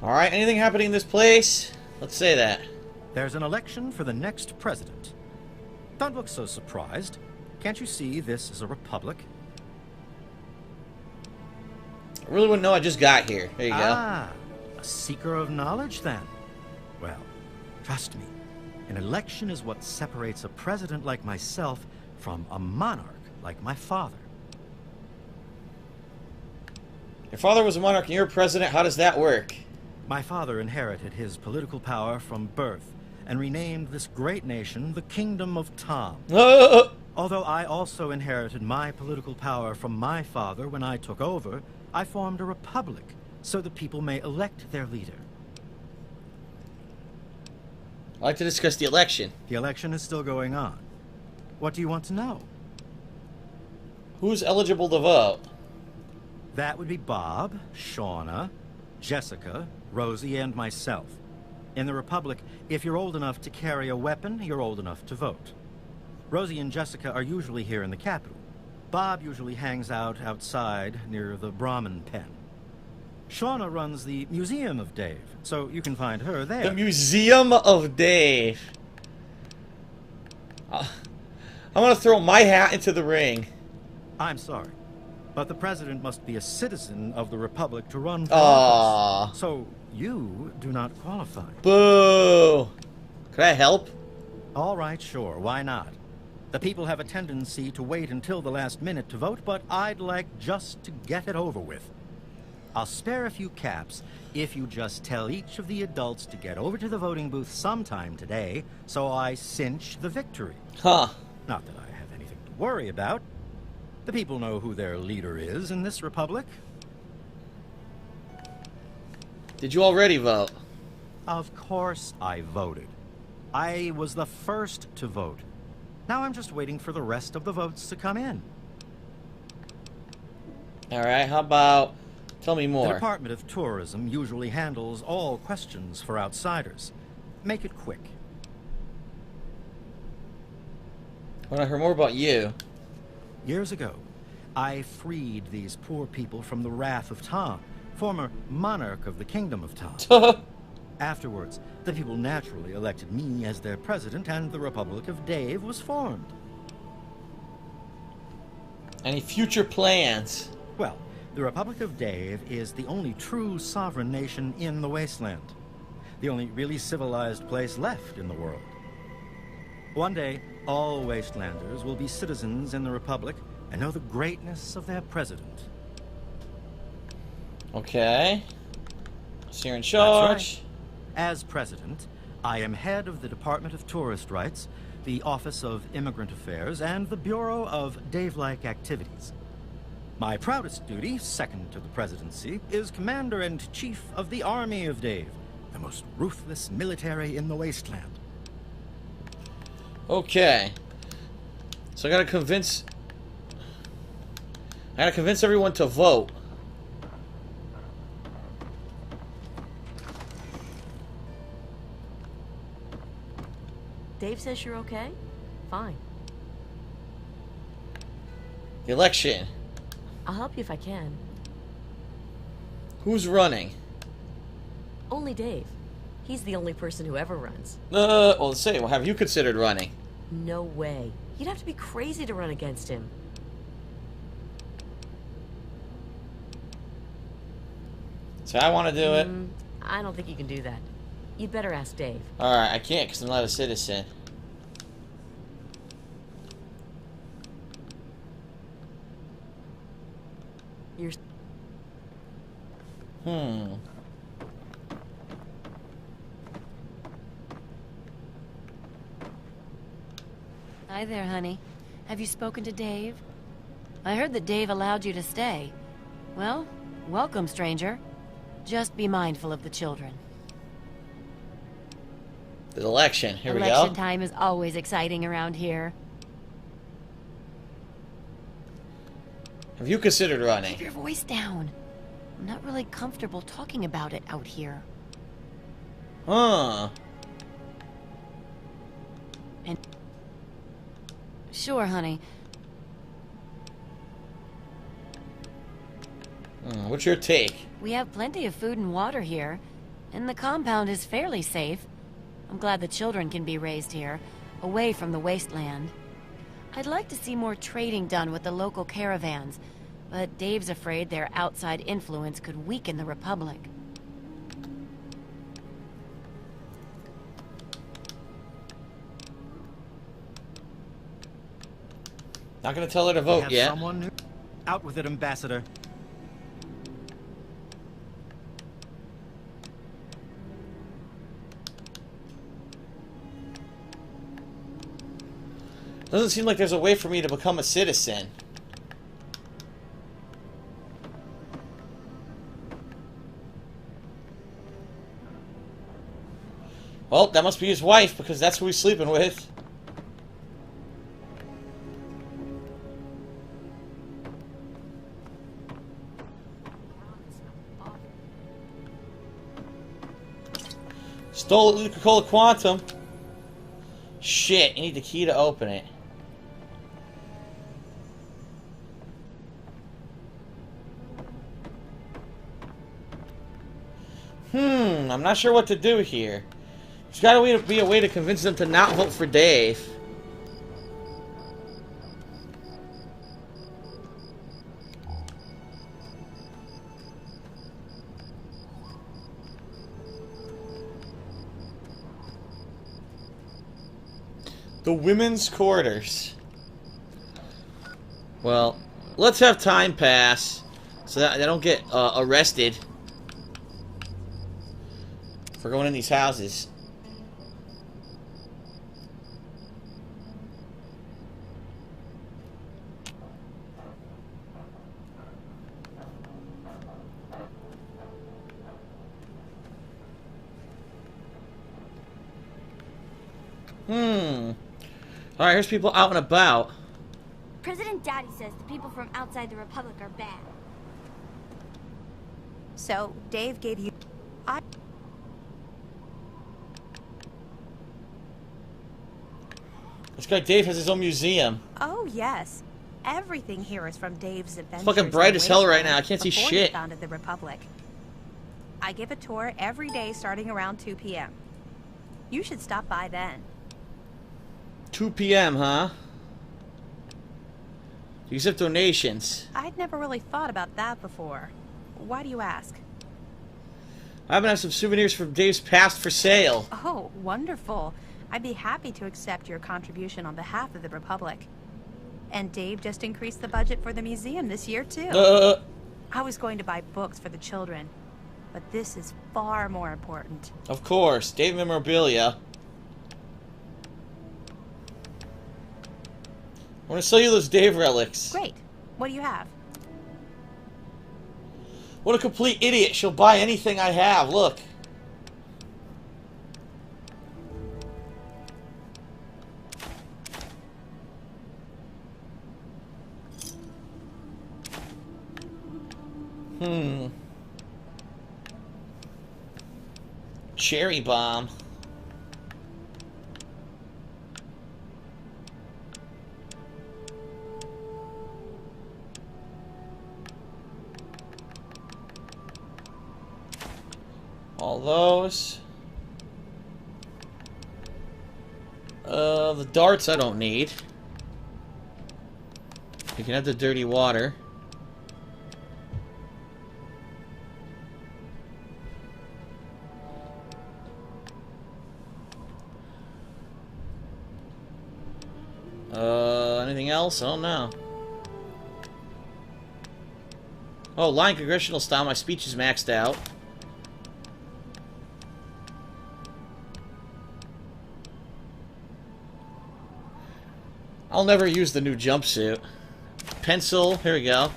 Alright, anything happening in this place? Let's say that. There's an election for the next president. Don't look so surprised. Can't you see this is a republic? I really wouldn't know, I just got here. There you go. Ah, a seeker of knowledge then. Well, trust me. An election is what separates a president like myself from a monarch like my father. Your father was a monarch and you're a president. How does that work? My father inherited his political power from birth and renamed this great nation the Kingdom of Tom. Although I also inherited my political power from my father when I took over, I formed a republic so that people may elect their leader. I'd like to discuss the election. The election is still going on. What do you want to know? Who's eligible to vote? That would be Bob, Shauna, Jessica, Rosie, and myself. In the Republic, if you're old enough to carry a weapon, you're old enough to vote. Rosie and Jessica are usually here in the capital. Bob usually hangs out outside near the Brahmin pen. Shauna runs the Museum of Dave, so you can find her there. The Museum of Dave. I'm gonna throw my hat into the ring. I'm sorry, but the president must be a citizen of the Republic to run for Aww. office. So you do not qualify. Boo! Could I help? All right, sure, why not? The people have a tendency to wait until the last minute to vote, but I'd like just to get it over with. I'll spare a few caps if you just tell each of the adults to get over to the voting booth sometime today, so I cinch the victory. Huh. Not that I have anything to worry about. The people know who their leader is in this republic. Did you already vote? Of course I voted. I was the first to vote. Now I'm just waiting for the rest of the votes to come in. Alright, how about... Tell me more. The Department of Tourism usually handles all questions for outsiders. Make it quick. I want to hear more about you. Years ago, I freed these poor people from the wrath of Tom, former monarch of the Kingdom of Tom. Afterwards, the people naturally elected me as their president, and the Republic of Dave was formed. Any future plans? Well, the Republic of Dave is the only true sovereign nation in the wasteland. The only really civilized place left in the world. One day, all wastelanders will be citizens in the Republic and know the greatness of their president. Okay. So you're in charge. That's right. As president, I am head of the Department of Tourist Rights, the Office of Immigrant Affairs, and the Bureau of Dave-like Activities. My proudest duty, second to the presidency, is Commander-in-Chief of the Army of Dave, the most ruthless military in the wasteland. Okay. So I gotta convince everyone to vote. Dave says you're okay? Fine. The election. I'll help you if I can. Who's running? Only Dave. He's the only person who ever runs. Well, let's say, well, have you considered running? No way. You'd have to be crazy to run against him. So I want to do it. I don't think you can do that. You'd better ask Dave. Alright, I can't because I'm not a citizen. You're... Hi there, honey. Have you spoken to Dave? I heard that Dave allowed you to stay. Well, welcome, stranger. Just be mindful of the children. The election. Here we go. Election time is always exciting around here. Have you considered running? Keep your voice down. I'm not really comfortable talking about it out here. Huh. And sure, honey. What's your take? We have plenty of food and water here. and the compound is fairly safe. I'm glad the children can be raised here, away from the wasteland. I'd like to see more trading done with the local caravans, but Dave's afraid their outside influence could weaken the Republic. Not gonna tell her to We vote have yet. someone new. Out with it, Ambassador. Doesn't seem like there's a way for me to become a citizen. Well, that must be his wife, because that's who he's sleeping with. Stole a Coca-Cola Quantum. Shit, you need the key to open it. I'm not sure what to do here. There's gotta be a way to convince them to not vote for Dave. The women's quarters. Well, let's have time pass so that they don't get arrested for going in these houses. Alright, here's people out and about. President Daddy says the people from outside the Republic are bad. So, Dave gave you... This guy Dave has his own museum. Oh, yes. Everything here is from Dave's adventures. It's fucking bright as hell right now. I can't see before shit. He founded the Republic. I give a tour every day starting around 2 p.m. You should stop by then. 2 p.m., huh? You accept donations. I'd never really thought about that before. Why do you ask? I happen to have some souvenirs from Dave's past for sale. Oh, wonderful. I'd be happy to accept your contribution on behalf of the Republic. And Dave just increased the budget for the museum this year, too. I was going to buy books for the children, but this is far more important. Of course, Dave memorabilia. I want to sell you those Dave relics. Great. What do you have? What a complete idiot. She'll buy anything I have. Look. Cherry bomb. All those. The darts I don't need. You can have the dirty water. Anything else? I don't know. Oh, line congressional style. My speech is maxed out. I'll never use the new jumpsuit. Pencil. Here we go.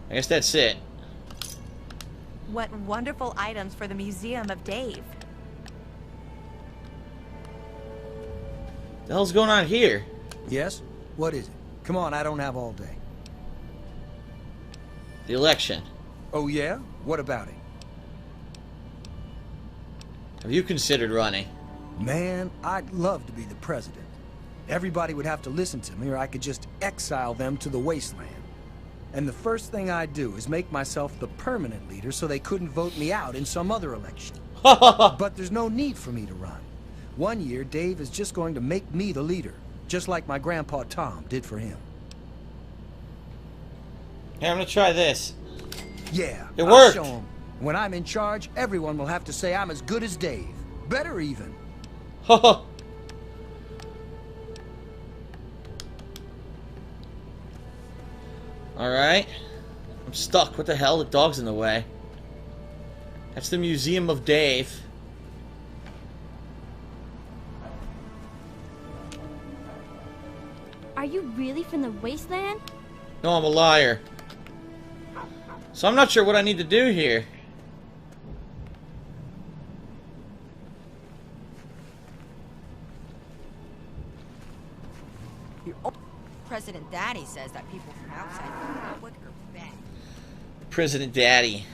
I guess that's it. What wonderful items for the Museum of Dave. The hell's going on here? Yes? What is it? Come on, I don't have all day. The election. Oh yeah? What about it? Have you considered running? Man, I'd love to be the president. Everybody would have to listen to me, or I could just exile them to the wasteland. And the first thing I'd do is make myself the permanent leader so they couldn't vote me out in some other election. But there's no need for me to run. One year, Dave is just going to make me the leader, just like my grandpa Tom did for him. Here, I'm gonna try this. Yeah, it I'll worked. show 'em. When I'm in charge, everyone will have to say I'm as good as Dave. Better even. Alright. I'm stuck. What the hell? The dog's in the way. That's the Museum of Dave. Are you really from the wasteland? No, I'm a liar. So I'm not sure what I need to do here. President Daddy says that people from outside the Republic are bad. President Daddy.